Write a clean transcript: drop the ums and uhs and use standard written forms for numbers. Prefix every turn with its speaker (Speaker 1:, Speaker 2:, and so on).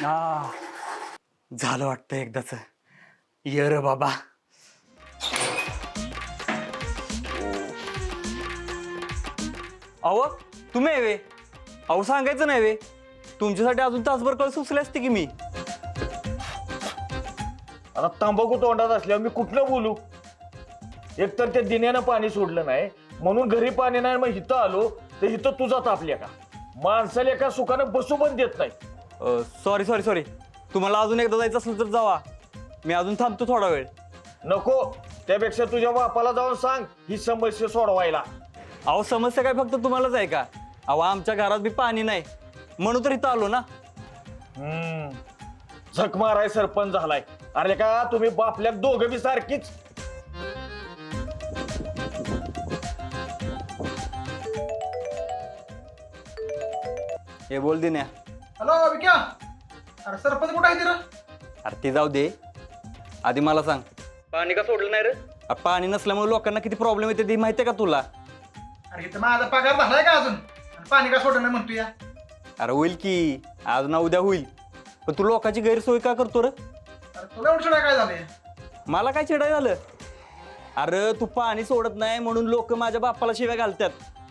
Speaker 1: हा झालं वाटतं एकदाच. ये रे बाबा. अहो तुम्ही आहे वे? अहो सांगायचं नाही वे, तुमच्यासाठी अजून तासभर कळ सुचले असते की मी.
Speaker 2: आता तंबाखू तोंडात असल्यावर मी कुठलं बोलू. एकतर त्या दिन्यानं पाणी सोडलं नाही म्हणून घरी पाणी नाही, मग इथं आलो तर इथं तुझा तापल्या का. माणसाला एका सुखानं बसू पण देत नाही.
Speaker 1: सॉरी सॉरी सॉरी, तुम्हाला अजून एकदा जायचं असेल तर जावा, मी अजून थांबतो थोडा वेळ.
Speaker 2: नको, त्यापेक्षा तुझ्या बापाला जाऊन सांग ही समस्या सोडवायला.
Speaker 1: अहो समस्या काय फक्त तुम्हालाच आहे का? अहो आमच्या घरात बी पाणी नाही म्हणून तर इथं आलो ना.
Speaker 2: झक माराय सरपंच झालाय. अरे का तुम्ही बापल्या दोघं बी सारखीच.
Speaker 1: हे बोल दिन्या.
Speaker 3: हॅलो विक्या, अरे सरपंच कुठं आहे तिरा?
Speaker 1: अरे ते जाऊ दे, आधी मला सांग पाणी का सोडलं नाही रे? पाणी नसल्यामुळे लोकांना किती प्रॉब्लेम येते ती माहितीये का तुला?
Speaker 3: अरे इथं माझा पगार झालाय का अजून? आणि पाणी का सोडणं नाही म्हणतो या?
Speaker 1: अरे होईल की, आज ना उद्या होईल, पण तू लोकांची गैरसोय का करतो रे?
Speaker 3: अरे तुला एवढं सोडा काय झालंय?
Speaker 1: मला काय चिडाय झालं? अरे तू पाणी सोडत नाही म्हणून लोक माझ्या बाप्पाला शिव्या घालतात.